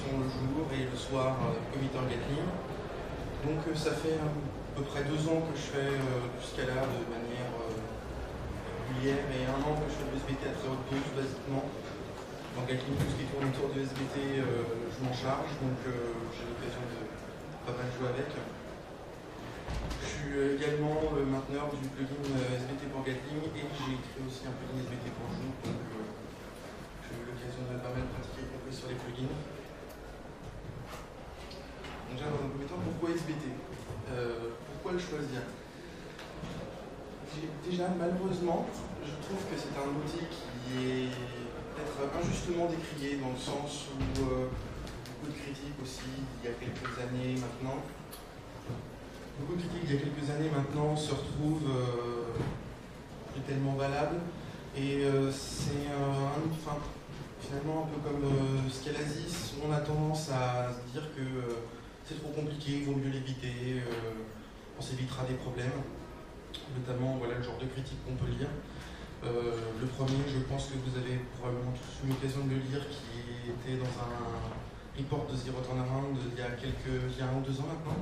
sont le jour et le soir committant Gatling. Donc ça fait à peu près 2 ans que je fais du Scala de manière régulière et 1 an que je fais de SBT à très haute dose basiquement. Dans Gatling, tout ce qui tourne autour de SBT, je m'en charge, donc j'ai l'occasion de pas mal jouer avec. Je suis également le mainteneur du plugin SBT pour Gatling et j'ai créé aussi un plugin SBT pour Joule, donc j'ai eu l'occasion de pas mal pratiquer, y compris sur les plugins. Donc déjà dans un premier temps, pourquoi SBT pourquoi le choisir? Déjà, malheureusement, je trouve que c'est un outil qui est peut-être injustement décrié dans le sens où beaucoup de critiques aussi, il y a quelques années maintenant, se retrouvent plus tellement valables. Et c'est finalement un peu comme Scalasis, où on a tendance à se dire que c'est trop compliqué, il vaut mieux l'éviter, on s'évitera des problèmes. Notamment, voilà le genre de critique qu'on peut lire. Le premier, je pense que vous avez probablement tous eu l'occasion de le lire, qui était dans un report de Zero Turnaround il y a 1 ou 2 ans maintenant.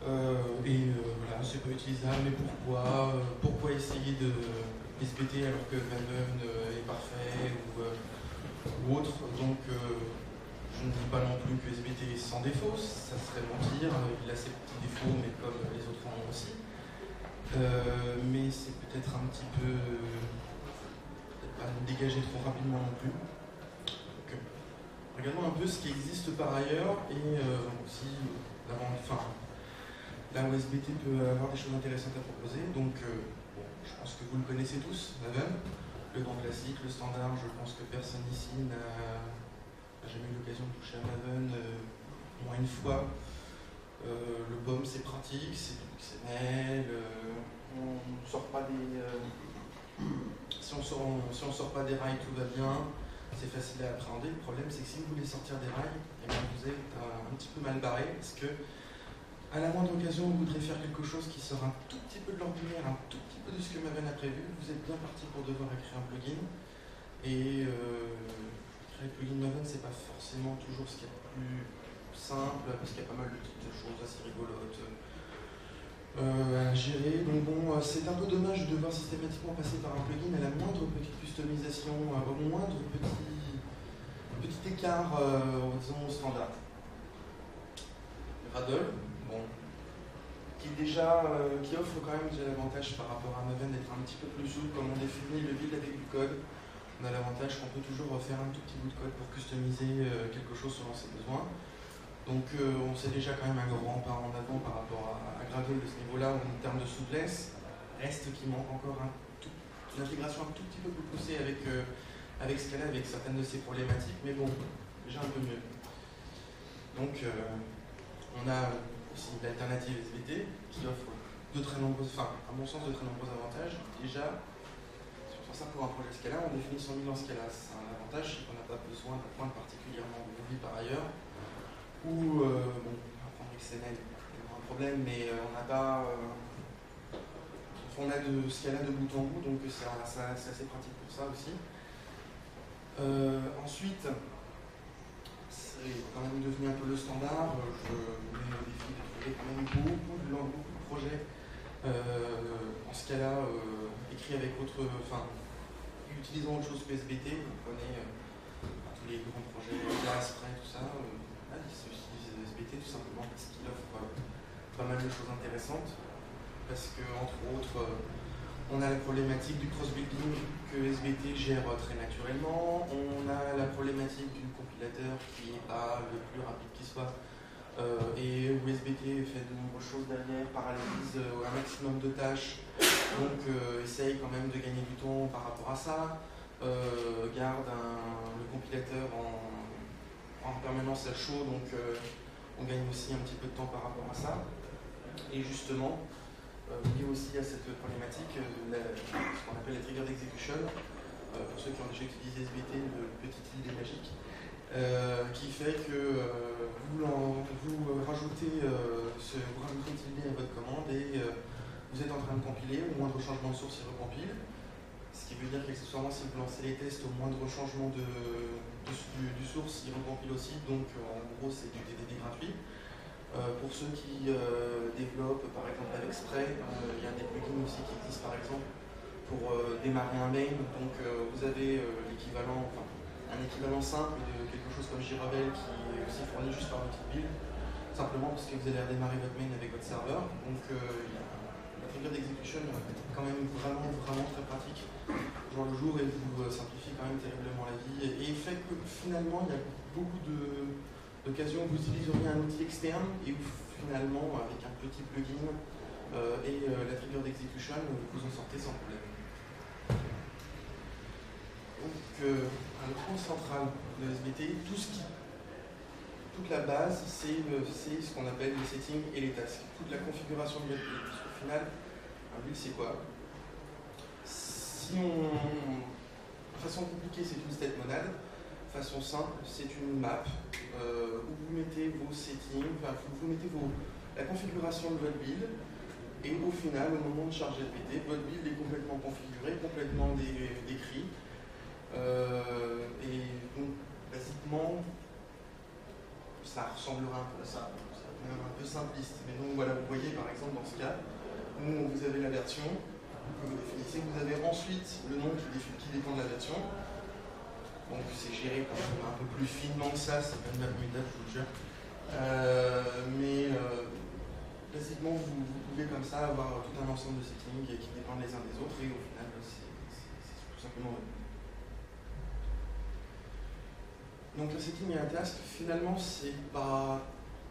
Voilà, c'est pas utilisable, mais pourquoi essayer de SBT alors que Maven est parfait ou autre. Donc je ne dis pas non plus que SBT est sans défaut, ça serait mentir, il a ses petits défauts, mais comme les autres en ont aussi. Mais c'est peut-être un petit peu pas dégagé trop rapidement non plus. Donc, regardons un peu ce qui existe par ailleurs et aussi là où SBT peut avoir des choses intéressantes à proposer. Donc je pense que vous le connaissez tous, Maven, le grand classique, le standard. Je pense que personne ici n'a jamais eu l'occasion de toucher à Maven au moins une fois. Le BOM c'est pratique, c'est du XML, on ne sort pas des... si on sort pas des rails, tout va bien, c'est facile à appréhender. Le problème c'est que si vous voulez sortir des rails, eh bien, vous êtes un petit peu mal barré, parce que à la moindre occasion vous voudrez faire quelque chose qui sort un tout petit peu de l'ordinaire, un tout petit peu de ce que Maven a prévu, vous êtes bien parti pour devoir écrire un plugin. Et créer le plugin Maven, c'est pas forcément toujours ce qu'il y a de plus simple, parce qu'il y a pas mal de petites choses assez rigolotes à gérer. Donc bon, c'est un peu dommage de devoir systématiquement passer par un plugin à la moindre petite customisation, au moindre petit écart, disons, au standard. Radol, bon, qui offre quand même déjà l'avantage par rapport à Maven d'être un petit peu plus souple, comme on définit le build avec du code. On a l'avantage qu'on peut toujours faire un tout petit bout de code pour customiser quelque chose selon ses besoins. Donc on sait déjà quand même un grand pas en avant par rapport à Gradle de ce niveau-là, en termes de souplesse. Reste qu'il manque encore une intégration un tout petit peu plus poussée avec Scala, avec certaines de ses problématiques, mais bon, déjà un peu mieux. Donc on a aussi l'alternative SBT qui offre à mon sens, de très nombreux avantages. Déjà, ça pour un projet Scala, on définit son build en Scala. C'est un avantage, c'est qu'on n'a pas besoin d'un point particulièrement mobile par ailleurs. Ou, apprendre XML, c'est un problème, mais on n'a pas. On a de Scala de bout en bout, donc c'est assez pratique pour ça aussi. Ensuite, c'est quand même devenu un peu le standard. Je me mets au défi de trouver quand même beaucoup de projets en Scala écrits avec utilisant autre chose que SBT. Vous prenez tous les grands projets, Class, Spray, tout ça. Ils utilisent SBT tout simplement parce qu'il offre pas mal de choses intéressantes. Parce que, entre autres, on a la problématique du cross-building que SBT gère très naturellement. On a la problématique du compilateur qui n'est pas le plus rapide qui soit. Et où SBT fait de nombreuses choses derrière, parallélise un maximum de tâches, donc essaye quand même de gagner du temps par rapport à ça, garde le compilateur en permanence à chaud, donc on gagne aussi un petit peu de temps par rapport à ça. Et justement, lié aussi à cette problématique, ce qu'on appelle la trigger d'execution, pour ceux qui ont déjà utilisé SBT, le petit tilde magique, qui fait que vous rajoutez tilde à votre commande et vous êtes en train de compiler, au moindre changement de source, il recompile. Ce qui veut dire qu'accessoirement, si vous lancez les tests, au moindre changement du source, il recompile aussi. Donc en gros, c'est du TDD gratuit. Pour ceux qui développent par exemple avec Spray, il y a des plugins aussi qui existent par exemple pour démarrer un main. Donc vous avez l'équivalent, enfin, un équivalent simple de quelque chose comme Giravel qui est aussi fourni juste par l'outil build, simplement parce que vous allez redémarrer votre main avec votre serveur. Donc la trigger d'execution est quand même vraiment très pratique jour le jour et vous simplifie quand même terriblement la vie et fait que finalement il y a beaucoup d'occasions où vous utiliseriez un outil externe et où finalement avec un petit plugin et la trigger d'execution vous en sortez sans problème. Donc le point central de SBT, toute la base c'est ce qu'on appelle les settings et les tasks, toute la configuration de build. Parce qu'au final, un build c'est quoi? Façon compliquée, c'est une state monade. Façon simple, c'est une map où vous mettez vos settings, enfin, vous mettez la configuration de votre build. Et au final, au moment de charger SBT, votre build est complètement configuré, complètement décrit. Et donc, basiquement, ça ressemblera un peu à ça. C'est quand même un peu simpliste. Mais donc voilà, vous voyez par exemple dans ce cas, où vous avez la version que vous définissez, vous avez ensuite le nom qui dépend de la version. Donc c'est géré un peu plus finement que ça, c'est pas une map MUDAP, je vous le jure. Basiquement, vous pouvez comme ça avoir tout un ensemble de settings qui dépendent les uns des autres et au final, c'est tout simplement le but. Donc le setting et un task, finalement, c'est pas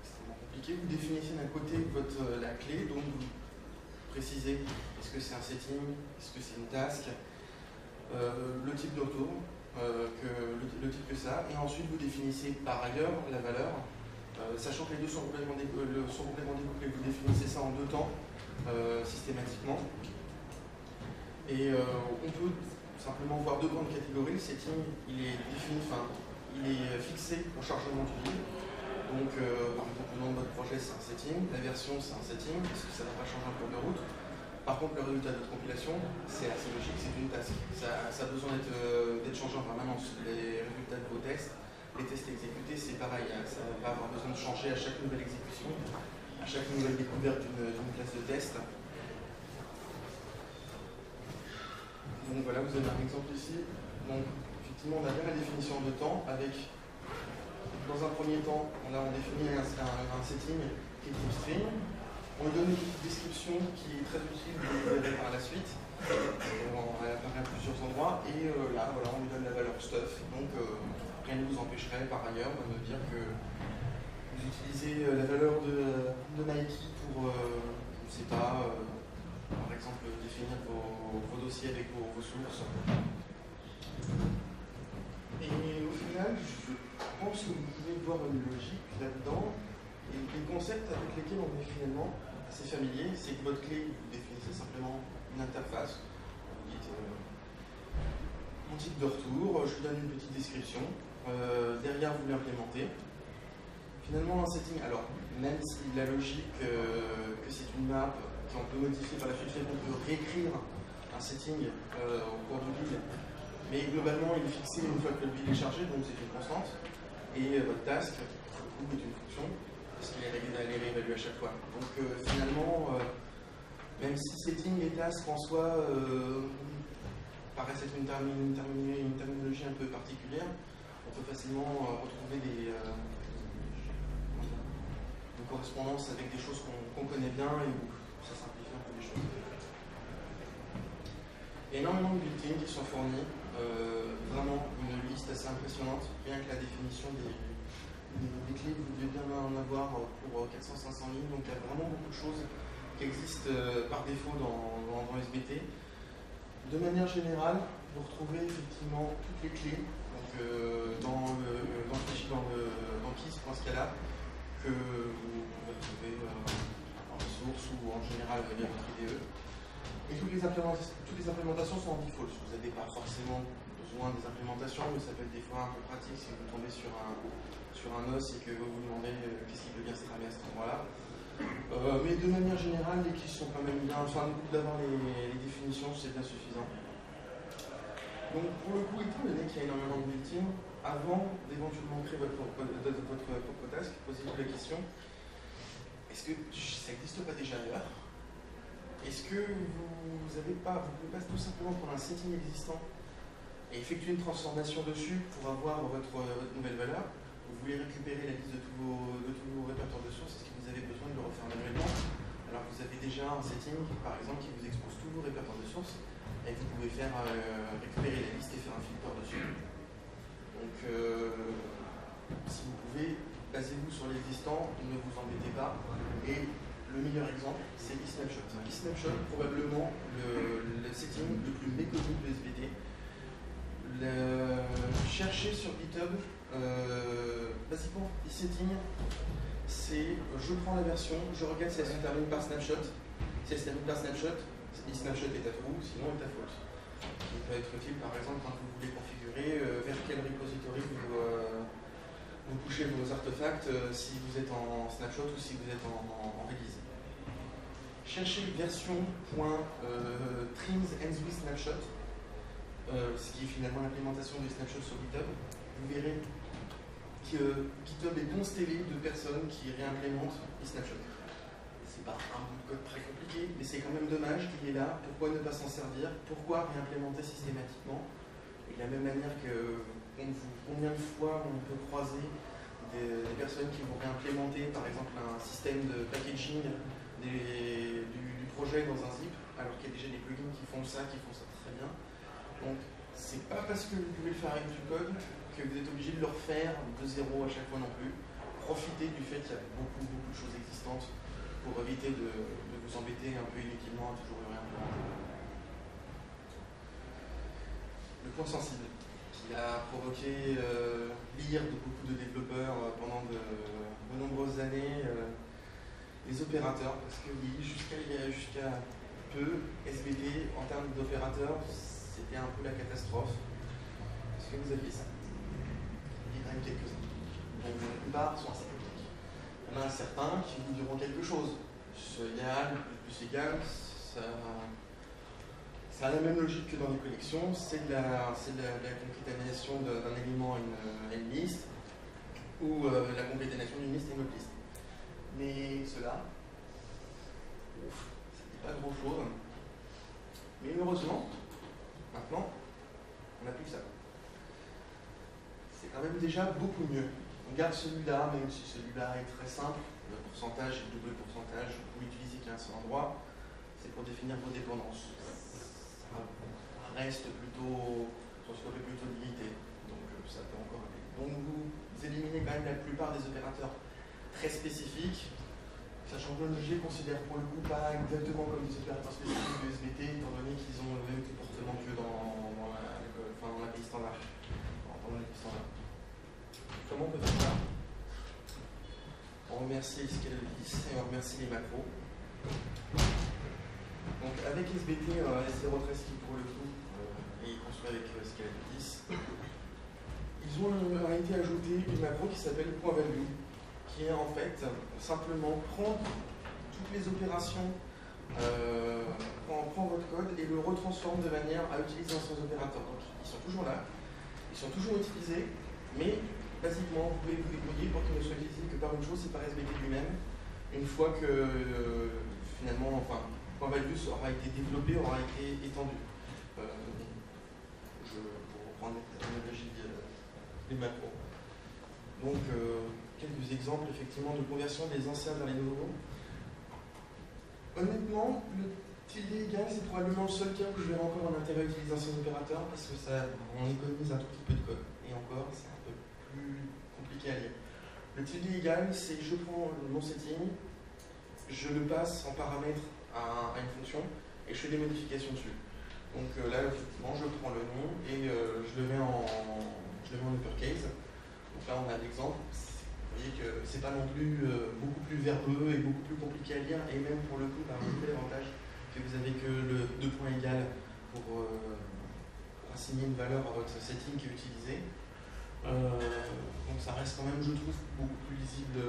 extrêmement compliqué. Vous définissez d'un côté la clé, donc vous précisez est-ce que c'est un setting, est-ce que c'est une task, le type de retour, le type que ça, et ensuite vous définissez par ailleurs la valeur, sachant que les deux sont complètement découplés, vous définissez ça en deux temps, systématiquement. Et on peut simplement voir deux grandes catégories. Le setting, il est défini, il est fixé au chargement du build. Donc, par exemple, le nom de votre projet, c'est un setting. La version, c'est un setting, parce que ça ne va pas changer en cours de route. Par contre, le résultat de votre compilation, c'est assez logique, c'est une task. Ça a besoin d'être changé en permanence. Les résultats de vos tests, les tests exécutés, c'est pareil. Ça va avoir besoin de changer à chaque nouvelle exécution, à chaque nouvelle découverte d'une classe de test. Donc voilà, vous avez un exemple ici. Donc, effectivement, on a bien la définition de temps avec, dans un premier temps, on définit un setting qui est type string. On lui donne une description qui est très utile, vous verrez par la suite. Elle apparaît à plusieurs endroits. Et là, voilà, on lui donne la valeur stuff. Donc, rien ne vous empêcherait par ailleurs de me dire que vous utilisez la valeur de Nike pour, je ne sais pas, par exemple, définir vos dossiers avec vos sources. Et au final, je pense que vous pouvez voir une logique là-dedans. Et les concepts avec lesquels on est finalement assez familier, c'est que votre clé, vous définissez simplement une interface. Vous dites mon type de retour, je vous donne une petite description. Derrière, vous l'implémentez. Finalement, un setting, alors, même si la logique que c'est une map qu'on peut modifier par la suite, fait qu'on peut réécrire un setting au cours du build, mais globalement, il est fixé une fois que le build est chargé, donc c'est une constante. Et votre task, pour le coup, est une fonction, parce qu'il est réévalué à chaque fois. Donc finalement, même si setting et task en soi paraissent être une terminologie un peu particulière, on peut facilement retrouver une correspondance avec des choses qu'on connaît bien et où ça simplifie un peu les choses. Il y a énormément de build-ins qui sont fournis, vraiment une liste assez impressionnante, rien que la définition des clés, vous devez bien en avoir pour 400-500 lignes, donc il y a vraiment beaucoup de choses qui existent par défaut dans SBT. De manière générale, vous retrouvez effectivement toutes les clés donc, dans le fichier, dans keys.scala, que vous pouvez retrouver en ressources ou en général via votre IDE. Et toutes les implémentations sont en default. Vous n'avez pas forcément besoin des implémentations, mais ça peut être des fois un peu pratique si vous tombez sur un os et que vous vous demandez qu'est-ce qui peut bien se tramer à cet endroit-là. Mais de manière générale, les keys sont quand même bien. Enfin, d'avoir les définitions, c'est bien suffisant. Donc pour le coup, étant donné qu'il y a énormément de victimes, avant d'éventuellement créer votre propre task, posez-vous la question, est-ce que ça n'existe pas déjà ailleurs? Est-ce que vous pouvez pas tout simplement prendre un setting existant et effectuer une transformation dessus pour avoir votre nouvelle valeur? Vous voulez récupérer la liste de tous vos répertoires de sources, est-ce que vous avez besoin de le refaire manuellement? Alors vous avez déjà un setting, par exemple, qui vous expose tous vos répertoires de sources, et vous pouvez faire récupérer la liste et faire un filtre dessus. Donc, si vous pouvez, basez-vous sur l'existant, ne vous embêtez pas. Et le meilleur exemple, c'est eSnapshot. eSnapshot, probablement le setting le plus méconnu de SBT. Cherchez sur GitHub, basiquement, eSetting, c'est je prends la version, je regarde si elle se termine par snapshot. Si elle se termine par snapshot, eSnapshot est à true, sinon est à false. Il peut être utile par exemple quand vous voulez configurer vers quel repository vous couchez vos artefacts si vous êtes en snapshot ou si vous êtes en release. Cherchez version.trims ends with snapshot, ce qui est finalement l'implémentation du snapshot sur GitHub. Vous verrez que GitHub est constellé de personnes qui réimplémentent eSnapshot. C'est pas un bout de code très compliqué, mais c'est quand même dommage qu'il est là. Pourquoi ne pas s'en servir? Pourquoi réimplémenter systématiquement? Et de la même manière que combien de fois on peut croiser des personnes qui vont réimplémenter par exemple un système de packaging du projet dans un zip, alors qu'il y a déjà des plugins qui font ça très bien. Donc c'est pas parce que vous pouvez le faire avec du code que vous êtes obligé de le refaire de zéro à chaque fois non plus. Profitez du fait qu'il y a beaucoup de choses existantes pour éviter de vous embêter un peu inutilement à toujours le réimplémenter. Le point sensible qui a provoqué l'ire de beaucoup de développeurs pendant de nombreuses années, les opérateurs, parce que oui, jusqu'à peu, SBT en termes d'opérateurs, c'était un peu la catastrophe. Parce que vous aviez ça. Il y en a même quelques-uns. Donc la plupart sont assez critiques. Il y en a certains qui vous diront quelque chose. Plus égal, plus égal, ça a la même logique que dans les connexions. C'est de la concaténation d'un élément à une liste, ou la concaténation d'une liste à une autre liste. Mais cela, ça ne dit pas grand-chose. Mais heureusement, maintenant, on n'a plus que ça. C'est quand même déjà beaucoup mieux. On garde celui-là, même si celui-là est très simple. Le pourcentage et le double pourcentage, vous l'utilisez qu'à un seul endroit. C'est pour définir vos dépendances. Ça reste plutôt, son scope est plutôt limité. Donc ça peut encore aller. Donc vous éliminez quand même la plupart des opérateurs très spécifiques, sachant que l'ONG considère pour le coup pas exactement comme des opérateurs spécifiques de SBT, étant donné qu'ils ont le même comportement que dans l'API standard. Comment on peut faire ça? On remercie Scalabilis et on remercie les macros. Donc avec SBT, S013 qui pour le coup est construit avec Scalabilis, ils ont en réalité ajouté une macro qui s'appelle .value, qui est en fait simplement prendre toutes les opérations, prend votre code et le retransforme de manière à utiliser un seul opérateur. Donc ils sont toujours là, ils sont toujours utilisés, mais basiquement vous pouvez vous débrouiller pour qu'ils ne soient utilisés que par une chose, c'est par SBT lui-même. Une fois que finalement, .value aura été développé, aura été étendu. Pour reprendre la terminologie des macros. Donc quelques exemples effectivement de conversion des anciens vers les nouveaux. Honnêtement, le tilde égal, c'est probablement le seul cas où je verrai encore un intérêt à utiliser anciens opérateurs parce que on économise un tout petit peu de code. Et encore, c'est un peu plus compliqué à lire. Le tilde égal, c'est je prends mon setting, je le passe en paramètre à une fonction et je fais des modifications dessus. Donc là, effectivement, je prends le nom et je le mets en uppercase. Donc là, on a l'exemple. Vous voyez que c'est pas non plus beaucoup plus verbeux et beaucoup plus compliqué à lire, et même pour le coup, par exemple, l'avantage que vous avez que le 2 points égal pour assigner une valeur à votre setting qui est utilisé. Donc ça reste quand même, je trouve, beaucoup plus lisible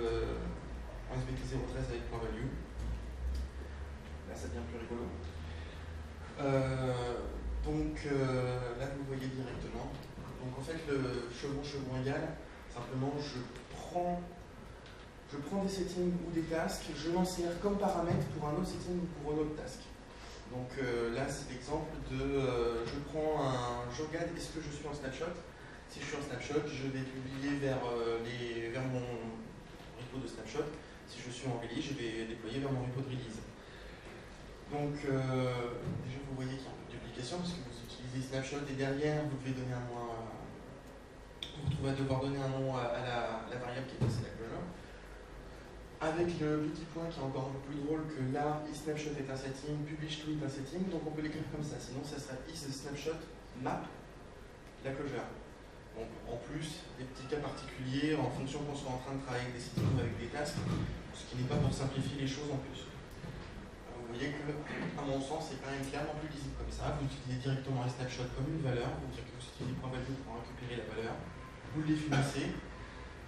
en SBT013 avec .value. Là, ça devient plus rigolo. Donc là, vous voyez directement. Donc en fait, le chevron égal, simplement, je prends des settings ou des tasks, je m'en sers comme paramètre pour un autre setting ou pour un autre task. Donc là, c'est l'exemple de je regarde est-ce que je suis en snapshot. Si je suis en snapshot, je vais publier vers mon repo de snapshot. Si je suis en release, je vais déployer vers mon repo de release. Donc déjà, vous voyez qu'il y a un peu de duplication parce que vous utilisez snapshot et derrière, vous devez donner un nom vous retrouvez à devoir donner un nom à la variable qui est passée la closure. Avec le petit point qui est encore un peu plus drôle que là, isSnapshot est un setting, publish_to est un setting, donc on peut l'écrire comme ça, sinon ça serait isSnapshot map la closure. Donc en plus, des petits cas particuliers en fonction qu'on soit en train de travailler avec des settings ou avec des tasks, ce qui n'est pas pour simplifier les choses en plus. Vous voyez que, à mon sens, c'est quand même clairement plus lisible comme ça. Vous utilisez directement isSnapshot comme une valeur, vous dire que vous utilisez .value pour récupérer la valeur, vous le définissez,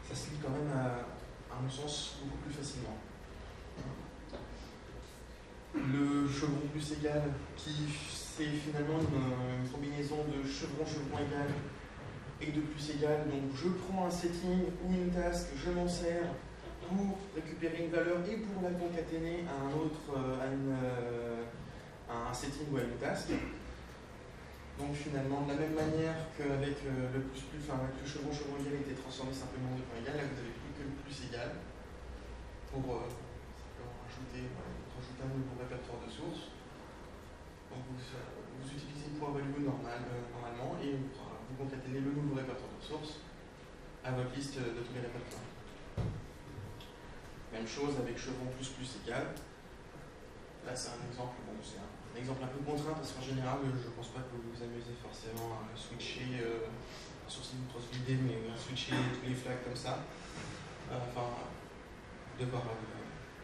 ça se lit quand même à mon sens, beaucoup plus facilement. Le chevron plus égal, qui c'est finalement une combinaison de chevron égal et de plus égal. Donc je prends un setting ou une task, je m'en sers pour récupérer une valeur et pour la concaténer à un setting ou à une task. Donc finalement, de la même manière qu'avec le chevron égal était transformé simplement en point égal, là vous n'avez plus que le plus égal pour rajouter un nouveau répertoire de source. Donc vous utilisez .value normalement et vous concaténez le nouveau répertoire de source à votre liste de tous les répertoires. Même chose avec chevron plus égal. Là c'est un exemple, c'est un exemple un peu contraint parce qu'en général je ne pense pas que vous vous amusez forcément à switcher, sauf si vous trouvez l'idée, mais à switcher tous les flags comme ça. Devoir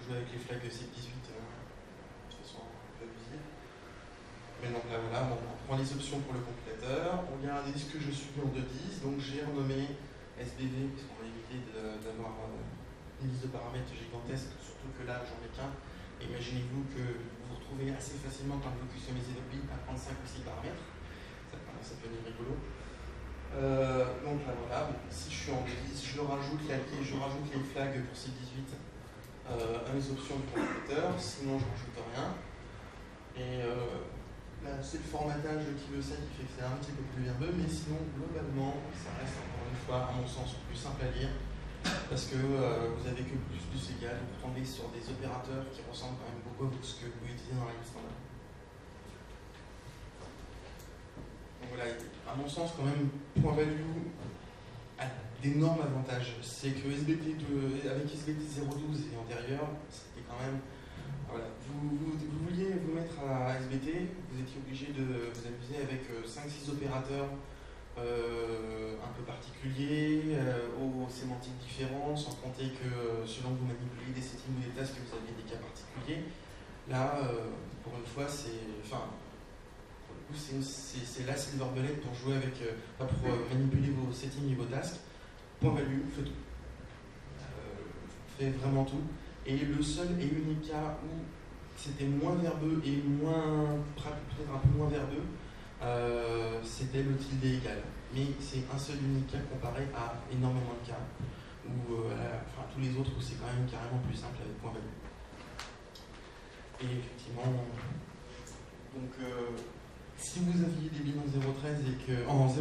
jouer avec les flags C18 de façon un peu abusive. Mais donc là voilà, on prend les options pour le compilateur, on regarde est-ce que je suis en 2.10, donc j'ai renommé SBV parce qu'on va éviter d'avoir une liste de paramètres gigantesque, surtout que là j'en ai qu'un. Imaginez-vous que vous vous retrouvez assez facilement quand vous customisez votre bit à prendre 5 ou 6 paramètres. Ça peut devenir rigolo. Donc là voilà, si je suis en 10, je rajoute les flags pour C18 à mes options du compilateur, sinon je ne rajoute rien. Et là c'est le formatage qui veut ça, qui fait que c'est un petit peu plus verbeux, mais sinon globalement ça reste encore une fois à mon sens plus simple à lire. Parce que vous avez que plus égal, vous tombez sur des opérateurs qui ressemblent quand même beaucoup à ce que vous utilisez dans la liste standard. Donc voilà, à mon sens, quand même, .value a d'énormes avantages. C'est que avec SBT 0.12 et antérieur, c'était quand même. Voilà, vous vouliez vous mettre à SBT, vous étiez obligé de vous amuser avec 5-6 opérateurs. Un peu particulier, aux sémantiques différentes, sans compter que selon que vous manipuliez des settings ou des tasks, que vous aviez des cas particuliers. Là, pour une fois, c'est la silver bullet pour jouer avec, pour manipuler vos settings et vos tasks. .value fait tout. Fait vraiment tout. Et le seul et unique cas où c'était moins verbeux et peut-être un peu moins verbeux, c'était le tilde égal. Mais c'est un seul unique cas comparé à énormément de cas, tous les autres où c'est quand même carrément plus simple avec .value. Et effectivement, donc si vous aviez des bilans 0.13 et que en 0.12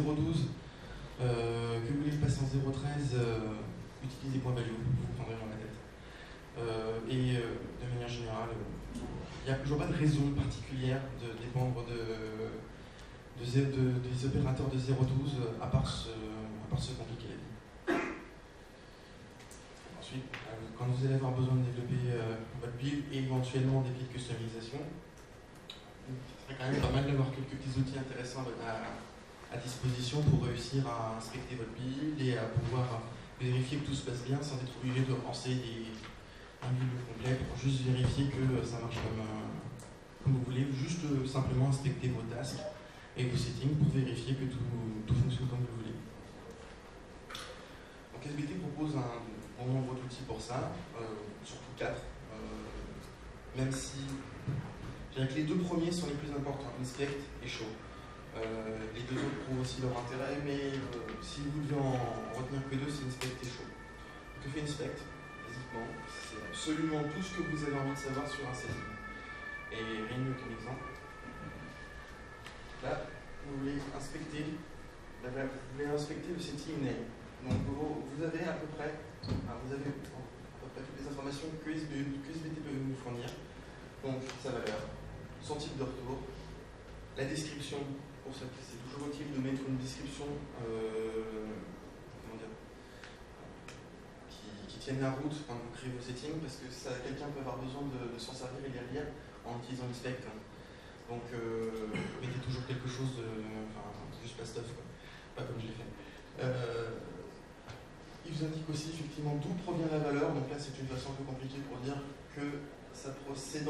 que vous voulez le passer en 0.13, utilisez .value, vous vous prendrez dans la tête. De manière générale, il n'y a toujours pas de raison particulière de dépendre des opérateurs de 0.12 à part se compliquer la vie. Ensuite, quand vous allez avoir besoin de développer votre build et éventuellement des pieds de customisation, ce serait quand même pas mal d'avoir quelques petits outils intéressants à disposition pour réussir à inspecter votre build et à pouvoir vérifier que tout se passe bien sans être obligé de repenser un build complet pour juste vérifier que ça marche comme vous voulez, juste simplement inspecter vos tasks et vos settings pour vérifier que tout fonctionne comme vous voulez. Donc SBT propose un bon nombre d'outils pour ça, surtout 4, même si je dirais que les deux premiers sont les plus importants, Inspect et Show. Les deux autres prouvent aussi leur intérêt, mais si vous devez en retenir que deux, c'est Inspect et Show. Que fait Inspect? Basiquement, c'est absolument tout ce que vous avez envie de savoir sur un setting. Et rien de mieux qu'un exemple. Là, vous voulez inspecter le setting name. Donc vous avez à peu près, toutes les informations que SVT peut nous fournir. Donc sa valeur, son type de retour, la description. Pour ça, c'est toujours utile de mettre une description qui tienne la route quand vous créez vos settings, parce que quelqu'un peut avoir besoin de s'en servir et les relire en utilisant Inspect. Donc mettez toujours quelque chose juste pas stuff, quoi. Pas comme je l'ai fait. Il vous indique aussi effectivement d'où provient la valeur. Donc là, c'est une façon un peu compliquée pour dire que ça procède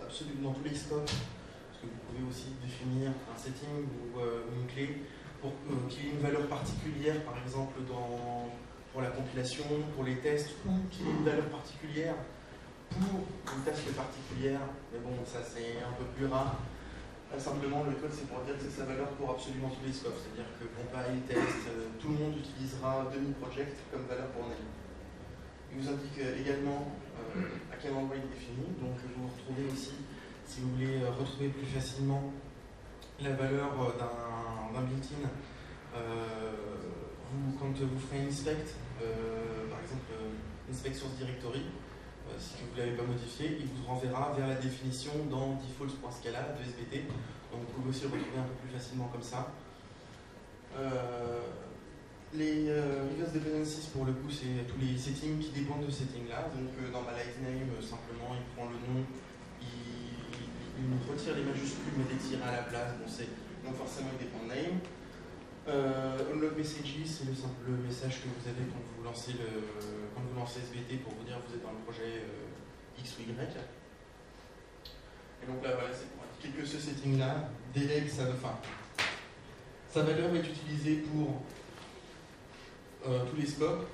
absolument dans tous les scopes. Parce que vous pouvez aussi définir un setting ou une clé pour qu'il y ait une valeur particulière, par exemple pour la compilation, pour les tests, ou qu'il y ait une valeur particulière pour une tâche particulière. Mais bon, ça c'est un peu plus rare. Simplement, le code, c'est pour dire que c'est sa valeur pour absolument tous les scopes. C'est-à-dire que compile, test, tout le monde utilisera demi-project comme valeur pour name. Il vous indique également à quel endroit il est défini. Donc, vous retrouvez aussi, si vous voulez retrouver plus facilement la valeur d'un built-in, quand vous ferez inspect, par exemple, inspect source directory, si vous ne l'avez pas modifié, il vous renverra vers la définition dans defaults.scala de SVT. Donc vous pouvez aussi le retrouver un peu plus facilement comme ça. Les reverse dependencies, pour le coup, c'est tous les settings qui dépendent de ce setting-là. Donc normalize name, simplement, il prend le nom, il retire les majuscules, mais des tirs à la place. Bon, donc forcément, il dépend de name. Unlock messages, c'est le simple message que vous avez quand vous lancez SVT pour vous dire que vous êtes dans le projet X ou Y. Et donc là, voilà, c'est pour indiquer que ce setting-là délègue sa valeur est utilisée pour tous les scopes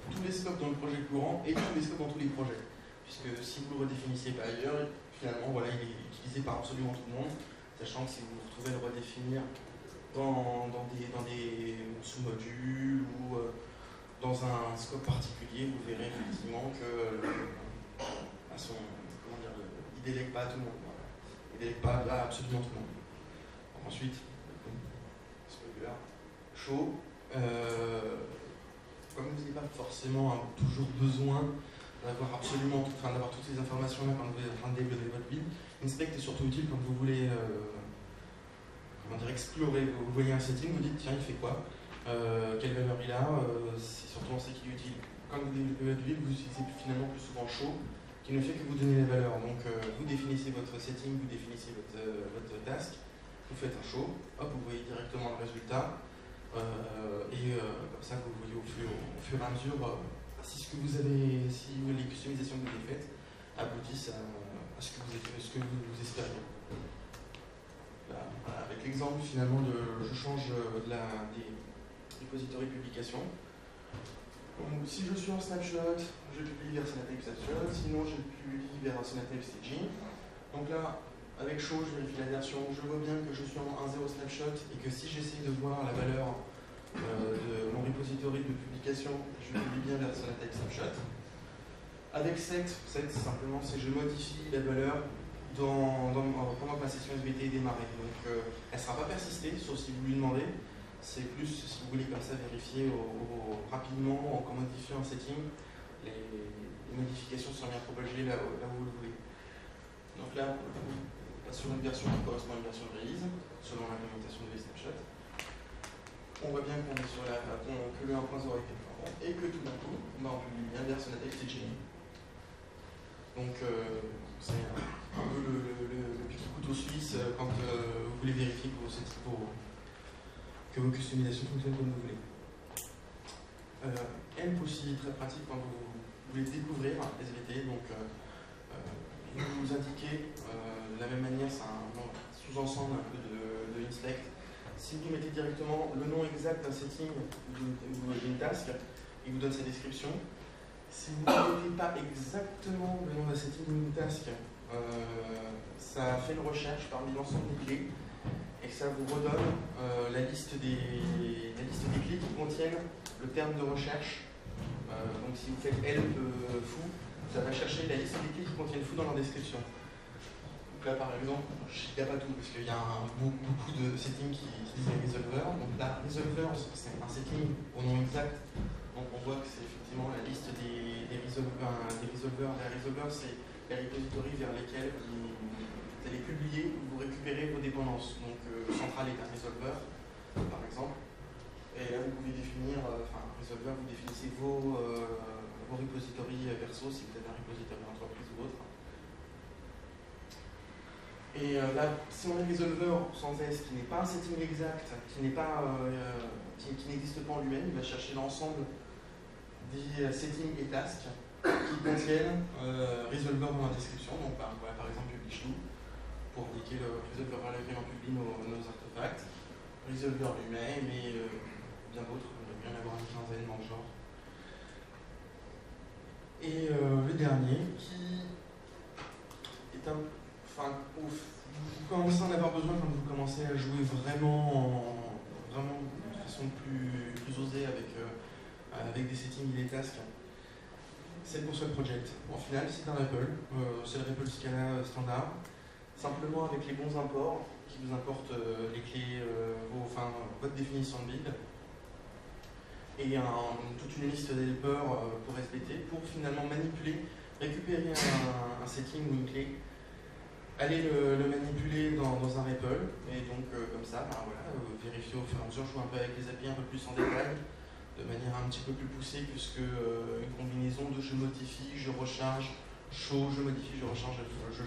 dans le projet courant et tous les scopes dans tous les projets. Puisque si vous ne le redéfinissiez pas ailleurs, finalement, voilà, il est utilisé par absolument tout le monde, sachant que si vous vous retrouvez à le redéfinir dans des sous-modules ou dans un scope particulier, vous verrez effectivement que il ne délègue pas à tout le monde. Voilà. Il ne délègue pas à absolument tout le monde. Donc, ensuite, spoiler, chaud. Comme vous n'avez pas forcément toujours besoin d'avoir toutes ces informations-là quand vous êtes en train de développer votre build, Inspect est surtout utile quand vous voulez explorer. Vous voyez un setting, vous dites tiens, il fait quoi, quelle valeur il a, c'est surtout on sait qu'il est utile. Quand vous développez votre build, vous utilisez finalement plus souvent show, qui ne fait que vous donner les valeurs. Donc vous définissez votre setting, vous définissez votre task, vous faites un show, hop, vous voyez directement le résultat, comme ça vous voyez au fur et à mesure si les customisations que vous avez faites aboutissent à ce que vous espériez. Là, avec l'exemple finalement je change des repository publication. Donc, si je suis en snapshot, je publie vers Sonatype snapshot, sinon je publie vers Sonatype staging. Donc là, avec show, je vérifie la version, je vois bien que je suis en 1.0 snapshot et que si j'essaie de voir la valeur de mon repository de publication, je publie bien vers Sonatype snapshot. Avec set simplement, c'est je modifie la valeur pendant que ma session SVT est démarrée. Donc elle ne sera pas persistée, sauf si vous lui demandez. C'est plus si vous voulez comme ça vérifier rapidement en modifiant un setting, les modifications sont bien propagées là où vous le voulez. Donc là, on passe sur une version qui correspond à une version de release, selon l'implémentation de snapshot. On voit bien qu'on est sur que le 1.0 est performant et que tout d'un coup, on publie bien vers Sonatype staging. Donc c'est un peu le petit couteau suisse quand vous voulez vérifier que vos customisations fonctionnent comme vous voulez. EMP aussi très pratique quand vous voulez découvrir SVT. Donc vous indiquez de la même manière, c'est un sous-ensemble un peu de Inspect. Si vous mettez directement le nom exact d'un setting ou d'une task, il vous donne sa description. Si vous ne mettez pas exactement le nom d'un setting ou d'une task, ça fait une recherche parmi l'ensemble des clés et ça vous redonne la liste des clés qui contiennent le terme de recherche. Donc si vous faites help foo, ça va chercher la liste des clés qui contiennent foo dans leur description. Donc là par exemple, je ne dis pas tout parce qu'il y a beaucoup de settings qui disent resolver. Donc là, resolvers, c'est un setting au nom exact. Donc on voit que c'est effectivement la liste des resolvers. Les resolvers, c'est les repositories vers lesquels vous allez publier ou vous récupérez vos dépendances. Donc central est un resolver, par exemple. Et là, vous pouvez définir, resolver, vous définissez vos repositories perso, si vous avez un repository entreprise ou autre. Et là, si on a resolver sans S, qui n'est pas un setting exact, qui n'existe pas en lui-même, il va chercher l'ensemble des settings et tasks qui contiennent resolver dans la description. Donc, par exemple, publish to, pour indiquer le resolver vers lequel on publie nos artefacts. Resolver lui-même et bien d'autres, il doit bien avoir une quinzaine dans le genre. Et le dernier, qui est un. Vous commencez à en avoir besoin quand vous commencez à jouer vraiment de façon plus osée avec des settings et des tasks. C'est le console project. En final, c'est un REPL, c'est le REPL Scala standard, simplement avec les bons imports qui vous importent les clés, votre définition de build, et toute une liste d'helpers pour SBT pour finalement manipuler, récupérer un setting ou une clé, aller le manipuler dans un REPL, et donc comme ça, vérifier au fur et à mesure, jouer un peu avec les API un peu plus en détail, de manière un petit peu plus poussée que ce qu'une combinaison de je modifie, je recharge, show, je modifie, je recharge, je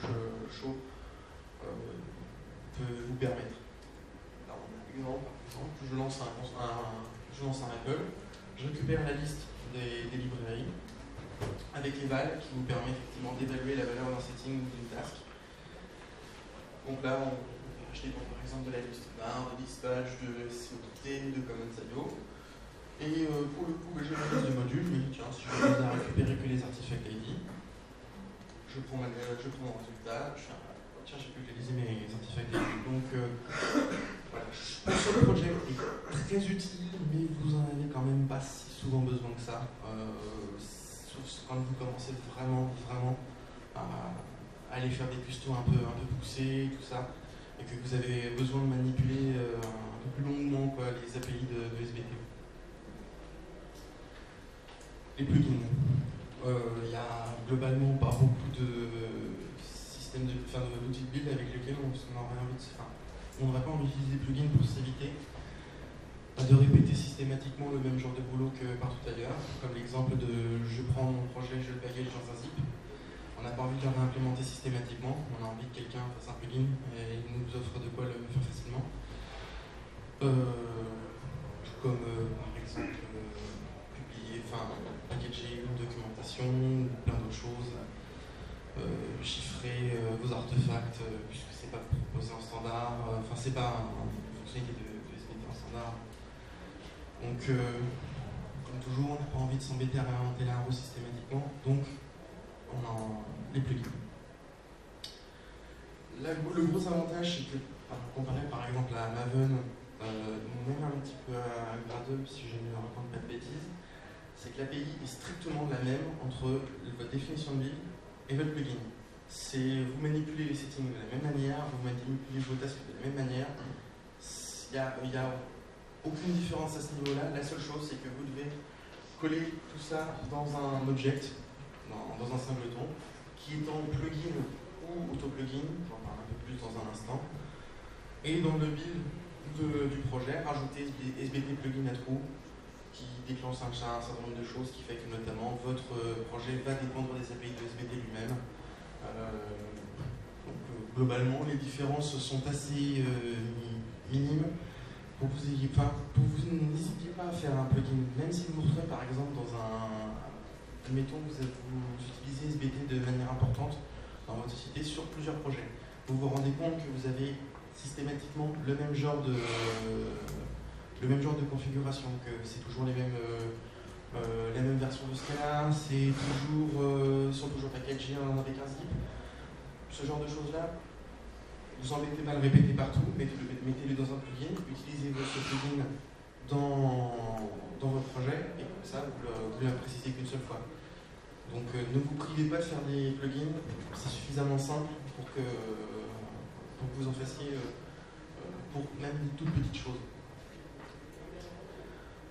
show peut vous permettre. Alors, par exemple, je lance un REPL, je récupère la liste des librairies avec les vals qui vous permet effectivement d'évaluer la valeur d'un setting ou d'une task. Donc là, on peut acheter par exemple de la liste bar, de dispatch, de COT, de commons.io. Et pour le coup, j'ai ma liste de modules, mais tiens, si je veux récupérer que les artifacts ID, je prends mon résultat, tiens, j'ai pu utiliser mes artifacts ID. Donc voilà, sur le projet est très utile, mais vous en avez quand même pas si souvent besoin que ça, sauf quand vous commencez vraiment à aller faire des custos un peu poussés, tout ça, et que vous avez besoin de manipuler un peu plus longuement les API de SBT. Les plugins. Il y a globalement pas beaucoup de systèmes d'outils de build avec lesquels on n'aurait pas envie d'utiliser des plugins pour s'éviter de répéter systématiquement le même genre de boulot que partout ailleurs, comme l'exemple de je prends mon projet, je le package dans un zip. On n'a pas envie de le réimplémenter systématiquement, on a envie que quelqu'un fasse un plugin et il nous offre de quoi le faire facilement. Comme par exemple packager une documentation ou plein d'autres choses, chiffrer vos artefacts puisque c'est pas proposé en standard, c'est pas une fonctionnalité de SBT en standard. Donc comme toujours, on n'a pas envie de s'embêter à réinventer la roue systématiquement, donc on a les plugins. Là, le gros avantage, c'est que, comparé par exemple à Maven, même un petit peu à Gradle, si je ne raconte pas de bêtises, c'est que l'API est strictement la même entre votre définition de build et votre plugin. Vous manipulez les settings de la même manière, vous manipulez vos tasks de la même manière. Il n'y a aucune différence à ce niveau-là. La seule chose, c'est que vous devez coller tout ça dans un object, dans un singleton, qui est en plugin ou auto-plugin, j'en parle un peu plus dans un instant, et dans le build du projet, rajouter SBT plugin à true, qui déclenche un certain nombre de choses, qui fait que notamment votre projet va dépendre des API de SBT lui-même. Globalement, les différences sont assez minimes. N'hésitez pas à faire un plugin, même si vous vous retrouvez par exemple dans admettons que vous utilisez SBT de manière importante dans votre société sur plusieurs projets. Vous vous rendez compte que vous avez systématiquement le même genre de configuration, que c'est toujours les mêmes versions de Scala, c'est toujours, sont toujours packagés avec un zip. Ce genre de choses-là, vous embêtez pas à le répéter partout, mettez-le dans un plugin, utilisez ce plugin dans votre projet, et comme ça, vous ne le précisez qu'une seule fois. Donc ne vous privez pas de faire des plugins, c'est suffisamment simple pour que vous en fassiez pour même des toutes petites choses.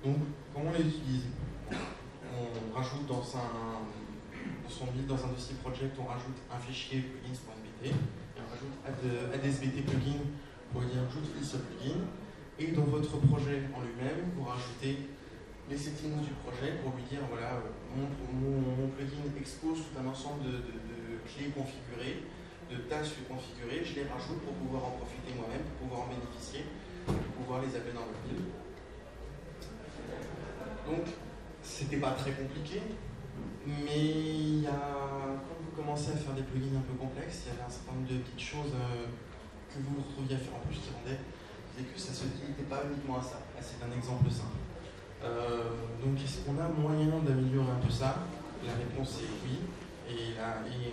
Donc, comment on les utilise? On rajoute dans son build, dans un dossier project, on rajoute un fichier plugins.sbt, et on rajoute add sbt plugin pour dire j'utilise ce plugin, et dans votre projet en lui-même, vous rajoutez les settings du projet pour lui dire voilà, mon plugin expose tout un ensemble de clés configurées, de tâches configurées, je les rajoute pour pouvoir en profiter moi-même, pour pouvoir en bénéficier, pour pouvoir les appeler dans le build. Donc, c'était pas très compliqué, mais quand vous commencez à faire des plugins un peu complexes, il y avait un certain nombre de petites choses que vous retrouviez à faire en plus qui rendaient que ça se limitait pas uniquement à ça. Là, c'est un exemple simple. Donc, est-ce qu'on a moyen d'améliorer un peu ça? La réponse est oui. Et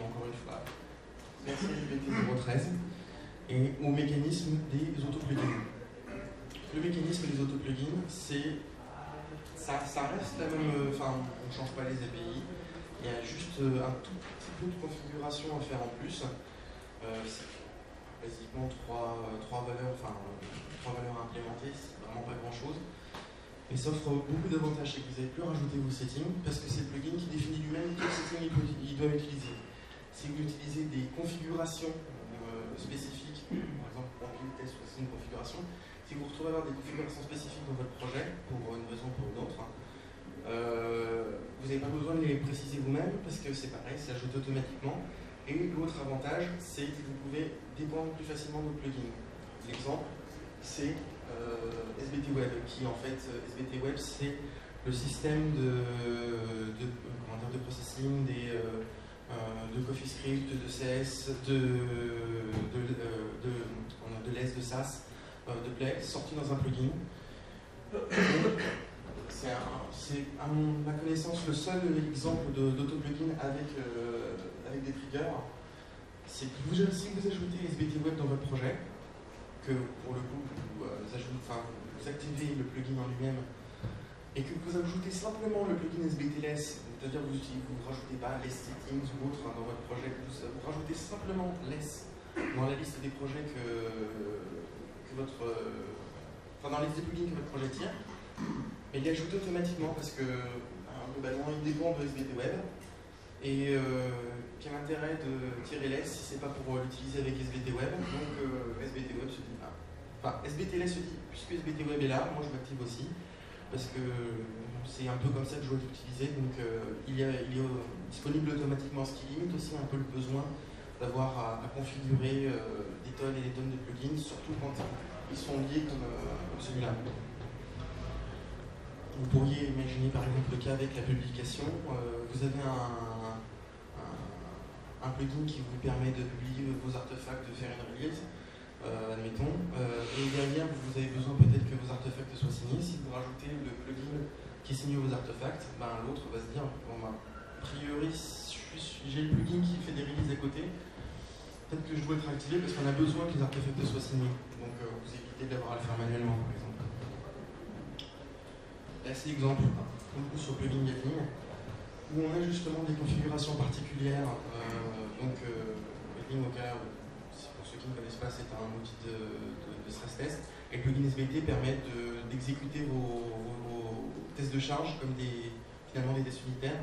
encore une fois, merci GPT 013 et au mécanisme des autoplugins. Le mécanisme des autoplugins, ça reste la même. Enfin, on ne change pas les API. Il y a juste un tout petit peu de configuration à faire en plus. C'est basiquement trois valeurs à implémenter, c'est vraiment pas grand-chose. Mais ça offre beaucoup d'avantages, c'est que vous n'avez plus rajouter vos settings, parce que c'est le plugin qui définit lui-même quels settings il doit utiliser. Si vous utilisez des configurations spécifiques, par exemple pour un build test ou une configuration, si vous retrouvez à avoir des configurations spécifiques dans votre projet, pour une raison ou pour une autre, vous n'avez pas besoin de les préciser vous-même, parce que c'est pareil, c'est ajouté automatiquement. Et l'autre avantage, c'est que vous pouvez dépendre plus facilement de votre plugin. L'exemple, c'est SBT Web, qui en fait, SBT Web, c'est le système de processing de CoffeeScript, de CS, de LESS, de SAS, de Plex, sorti dans un plugin. C'est à ma connaissance le seul exemple d'autoplugin avec des triggers. C'est que si vous ajoutez SBT Web dans votre projet, que pour le coup vous activez le plugin en lui-même et que vous ajoutez simplement le plugin SBT-less, c'est-à-dire que vous ne rajoutez pas les settings ou autres dans votre projet, vous rajoutez simplement less dans la liste des projets dans la liste des plugins que votre projet tire, et il est ajouté automatiquement parce que globalement il dépend de SBT Web. Et quel intérêt de tirer less si c'est pas pour l'utiliser avec SBT Web? Donc SBT Web se dit SBT less se dit puisque SBT Web est là, moi je m'active aussi parce que c'est un peu comme ça que je dois l'utiliser. Donc il est disponible automatiquement, ce qui limite aussi un peu le besoin d'avoir à configurer des tonnes et des tonnes de plugins, surtout quand ils sont liés comme celui-là. Vous pourriez imaginer par exemple le cas avec la publication. Vous avez un plugin qui vous permet de publier vos artefacts, de faire une release, admettons, et derrière vous avez besoin peut-être que vos artefacts soient signés. Si vous rajoutez le plugin qui signe vos artefacts, l'autre va se dire a priori j'ai le plugin qui fait des releases à côté, peut-être que je dois être activé parce qu'on a besoin que les artefacts soient signés, donc vous évitez d'avoir à le faire manuellement par exemple. Là c'est l'exemple sur le plugin Gatling, où on a justement des configurations particulières. Gatling, au cas où, pour ceux qui ne connaissent pas, c'est un outil de stress test. Et le plugin SBT permet d'exécuter vos tests de charge comme finalement des tests unitaires.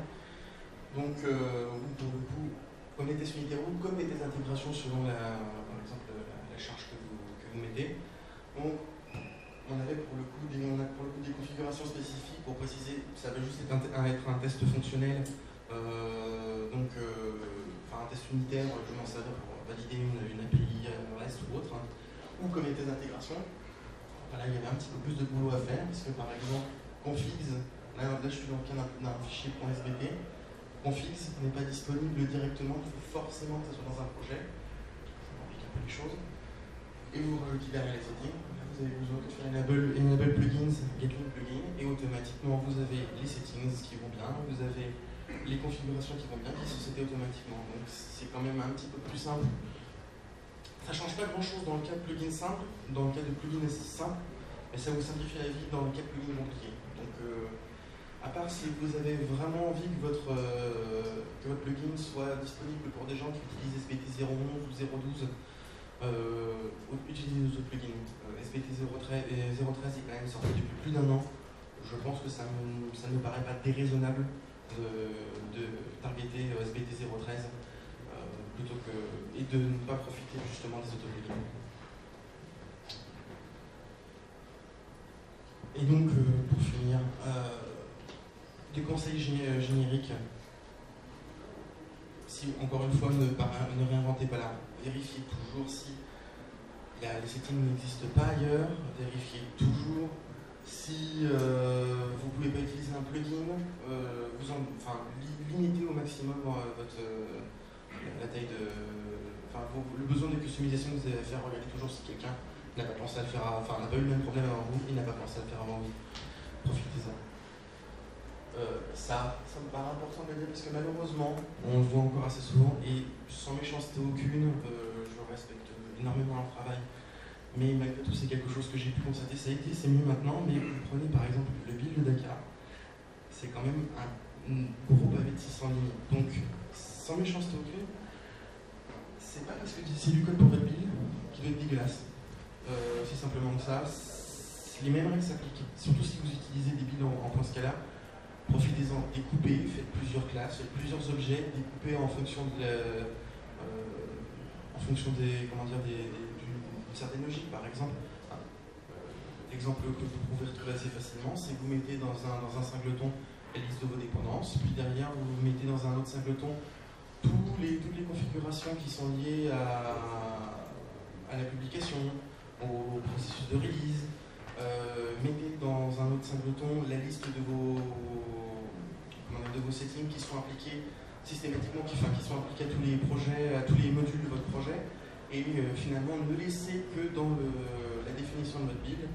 Donc, pour le coup, comme les tests unitaires ou comme les tests d'intégration selon par exemple la charge que vous mettez. Donc, on a pour le coup des configurations spécifiques pour préciser, ça va juste être un test fonctionnel, un test unitaire, je m'en servir pour valider une API REST ou autre, ou comme les tests d'intégration. Là, il y avait un petit peu plus de boulot à faire, parce que par exemple, configs, là je suis dans le cas d'un fichier .sbt, configs n'est pas disponible directement, il faut forcément que ça soit dans un projet, ça complique un peu les choses, et vous rajoutez derrière les settings. Vous avez besoin de faire enable plugins, Gatling plugin, et automatiquement vous avez les settings qui vont bien, vous avez les configurations qui vont bien, qui sont setées automatiquement. Donc c'est quand même un petit peu plus simple Ça ne change pas grand-chose dans le cas de plugin simple, dans le cas de plugin simple, mais ça vous simplifie la vie dans le cas de plugin compliqué. Donc, à part si vous avez vraiment envie que votre plugin soit disponible pour des gens qui utilisent SBT 0.11 ou 0.12, utilisez nos autres plugins. SBT 0.13 est quand même sorti depuis plus d'1 an. Je pense que ça ne me paraît pas déraisonnable de targeter SBT 0.13 plutôt que, et de ne pas profiter justement des autres plugins. Et donc, pour finir, des conseils génériques. Si, encore une fois, ne réinventez pas la roue. Vérifiez toujours si les settings n'existent pas ailleurs. Vérifiez toujours si vous ne pouvez pas utiliser un plugin. Limitez au maximum la taille le besoin de customisation que vous avez à faire. Regardez toujours si quelqu'un n'a pas pensé à le faire, n'a pas eu le même problème avant vous et n'a pas pensé à le faire avant vous. Profitez-en. Ça me paraît important de le dire parce que malheureusement, on le voit encore assez souvent et sans méchanceté aucune, je respecte énormément leur travail, mais malgré tout, c'est quelque chose que j'ai pu constater. Ça a été, c'est mieux maintenant, mais vous prenez par exemple le build de Dakar, c'est quand même un gros pavé de 600 lignes. Donc, sans méchanceté aucune, c'est pas parce que c'est du code pour votre build qui doit être dégueulasse. C'est simplement que ça. Les mêmes règles s'appliquent, surtout si vous utilisez des builds en point Scala. Profitez-en, découpez, faites plusieurs classes, faites plusieurs objets, découpez en fonction d'une certaine logique. Par exemple, l'exemple que vous pouvez retrouver assez facilement, c'est que vous mettez dans un singleton la liste de vos dépendances, puis derrière vous mettez dans un autre singleton toutes les configurations qui sont liées à la publication, au processus de release. Mettez dans un autre singleton la liste de vos settings qui sont appliqués systématiquement, qui sont appliqués à tous les projets, à tous les modules de votre projet, et finalement ne laissez que dans la définition de votre build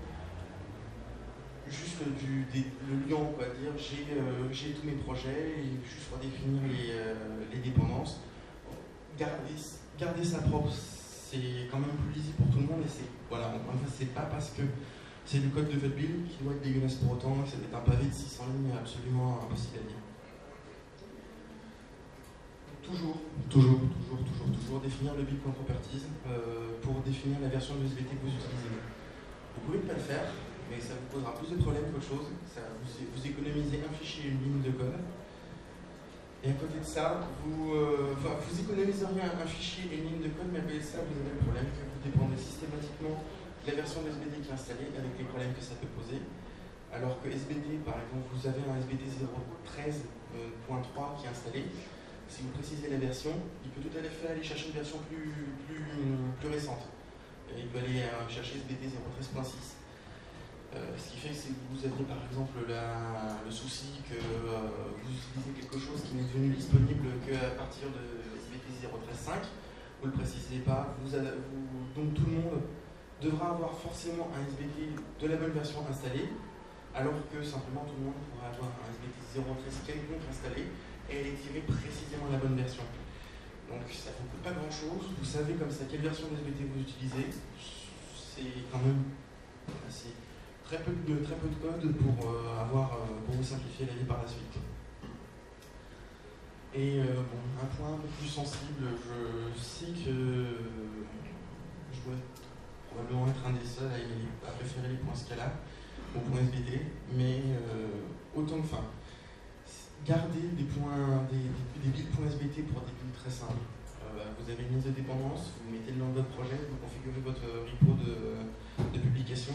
juste le lien, on va dire, j'ai tous mes projets, et juste pour définir les dépendances. Gardez ça propre, c'est quand même plus lisible pour tout le monde, et voilà, encore une fois, c'est pas parce que c'est du code de votre build qui doit être dégueulasse pour autant, que ça doit être un pavé de 600 lignes absolument impossible à lire. Toujours définir le build properties pour définir la version de SBT que vous utilisez. Vous pouvez ne pas le faire, mais ça vous posera plus de problèmes qu'autre chose. Vous économisez un fichier et une ligne de code. Et à côté de ça, vous économisez rien, un fichier et une ligne de code, mais à côté de ça, vous avez le problème que vous dépendez systématiquement de la version de SBT qui est installée, avec les problèmes que ça peut poser. Alors que SBT, par exemple, vous avez un SBT 0.13.3 qui est installé. Si vous précisez la version, il peut tout à fait aller chercher une version plus récente. Il peut aller chercher SBT 0.13.6. Ce qui fait que si vous aviez par exemple le souci que vous utilisez quelque chose qui n'est devenu disponible qu'à partir de SBT 0.13.5, vous ne le précisez pas, donc tout le monde devra avoir forcément un SBT de la bonne version installée, alors que simplement tout le monde pourra avoir un SBT 0.13 quelconque installé et aller tirer précisément la bonne version. Donc ça ne vous coûte pas grand chose, vous savez comme ça quelle version d'SBT vous utilisez, c'est quand même très peu de code pour vous simplifier la vie par la suite. Et un point un peu plus sensible, je sais que je dois probablement être un des seuls à préférer les points Scala aux points SBT, mais autant que gardez des builds.sbt pour des builds très simples. Vous avez une liste de dépendance, vous mettez le nom de votre projet, vous configurez votre repo de publication,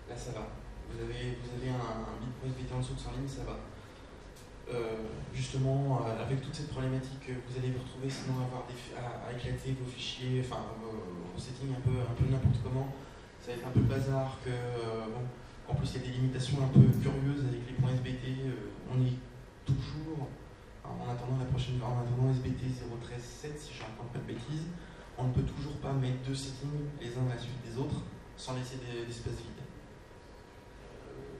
là ça va. Vous avez un build.sbt en dessous de 100 lignes, ça va. Justement, avec toute cette problématique, vous allez vous retrouver sinon à éclater vos fichiers, vos settings un peu n'importe comment. Ça va être un peu le bazar, en plus il y a des limitations un peu curieuses avec les points SBT. On est toujours, en attendant SBT 0.13.7, si je ne raconte pas de bêtises, on ne peut toujours pas mettre deux settings les uns à la suite des autres sans laisser d'espace vide.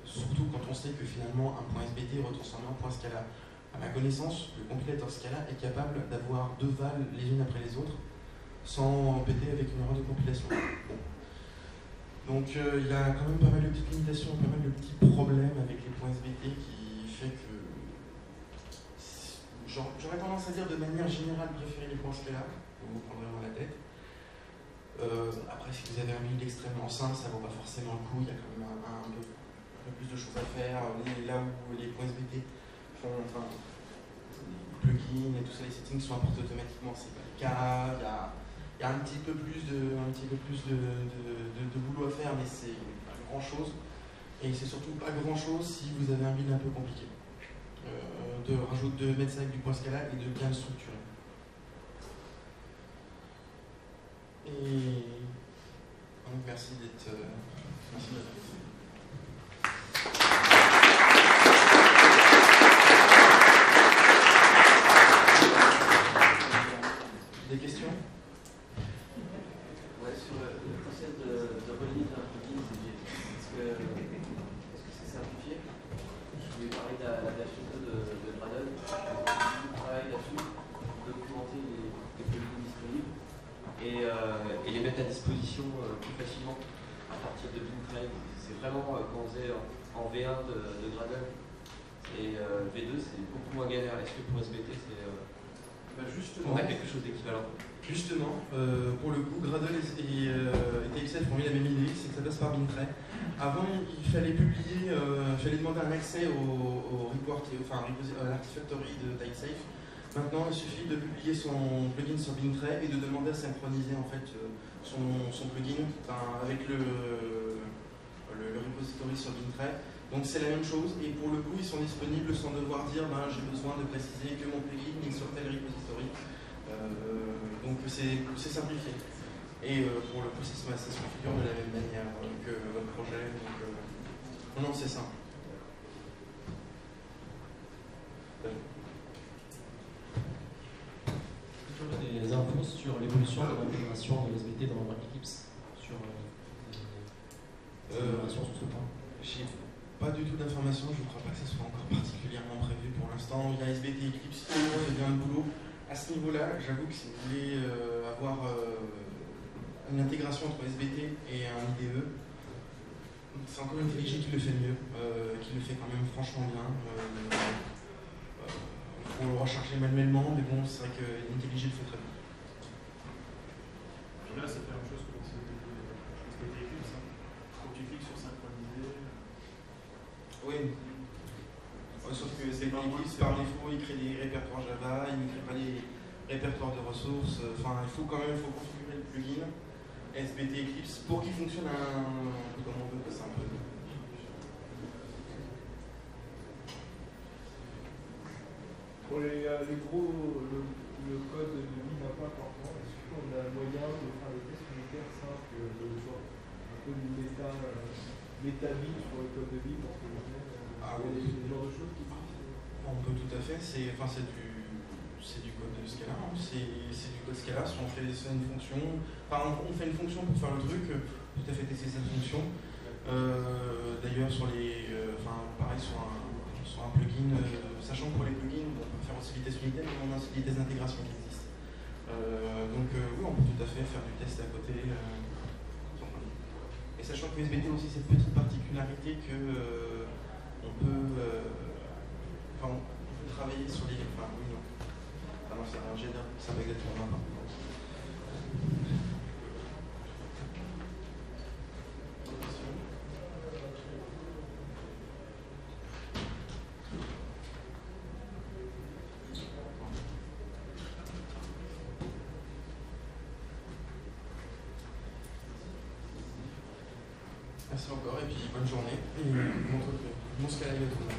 Surtout quand on sait que finalement un point SBT retransformé en point Scala. À ma connaissance, le compilateur Scala est capable d'avoir deux vals les unes après les autres sans péter avec une erreur de compilation. Donc il y a quand même pas mal de petites limitations, pas mal de petits problèmes avec les points SBT qui fait que j'aurais tendance à dire de manière générale préférer les points Scala, vous vous prendrez dans la tête. Après, si vous avez un build extrêmement simple, ça vaut pas forcément le coup, il y a quand même un peu plus de choses à faire. Là où les points SBT font, enfin, les plugins et tout ça, les settings sont apportés automatiquement, c'est pas le cas. Il y a un petit peu plus de boulot à faire, mais c'est pas grand chose. Et c'est surtout pas grand chose si vous avez un build un peu compliqué. De mettre ça avec du point Scala et de bien le structurer. Et donc merci d'être. Merci de Des questions? Ouais, sur le process de release d'un plugin, est-ce que c'est simplifié? Je voulais parler de la HTTP de Gradle. On travaille là-dessus, documenter les plugins disponibles et les mettre à disposition plus facilement à partir de BinTrade. C'est vraiment quand on faisait en V1 de Gradle et V2, c'est beaucoup moins galère. Est-ce que pour SBT, on a quelque chose d'équivalent? Justement, pour le coup, Gradle et TXF ont eu la même idée, c'est que ça passe par BinTrade. Avant, il fallait publier, fallait demander un accès au report, enfin à l'Artifactory de TypeSafe. Maintenant, il suffit de publier son plugin sur BinTrade et de demander à synchroniser en fait son plugin avec le repository sur BinTrade. Donc c'est la même chose et pour le coup, ils sont disponibles sans devoir dire j'ai besoin de préciser que mon plugin est sur tel repository. Donc c'est simplifié. Et pour le coup, ça se configure de la même manière que votre projet. Donc, non, c'est simple. Des infos sur l'évolution de l'intégration de SBT dans Eclipse sur sur ce point. J'ai pas du tout d'informations, je ne crois pas que ce soit encore particulièrement prévu pour l'instant. Il y a SBT Eclipse qui fait bien le boulot. À ce niveau-là, j'avoue que si vous voulez avoir une intégration entre SBT et un IDE, c'est encore IntelliJ qui le fait mieux, qui le fait quand même franchement bien. Il faut le recharger manuellement, mais bon, c'est vrai que IntelliJ le fait très bien. Là, ça fait la même chose que SBT Eclipse. Quand tu cliques sur synchroniser. Oui. Sauf que SBT Eclipse, par défaut, il crée des répertoires Java, il ne crée pas des répertoires de ressources. Enfin, il faut configurer le plugin SBT Eclipse pour qu'il fonctionne un peu comme on veut. C'est un peu. Pour les gros, le code de vie n'a pas important. Est-ce qu'on a moyen de faire des tests unitaires simples, un peu du méta-vie sur le code de vie parce que oui. Ce genre de choses qui On peut tout à fait. C'est du code de Scala. C'est du code Scala. Si on fait une fonction, on fait une fonction pour faire le truc, tout à fait tester cette fonction. D'ailleurs, pareil sur un plugin, sachant que pour les plugins, on peut faire aussi des tests unitaires, mais on a aussi des tests d'intégration qui existent. Oui, on peut tout à fait faire du test à côté. Et sachant que SBT a aussi cette petite particularité que on peut travailler sur les. Enfin, oui, non. Ah non, c'est un GDR, ça va exactement maintenant. Merci encore et puis bonne journée et bon Scala à tout le monde.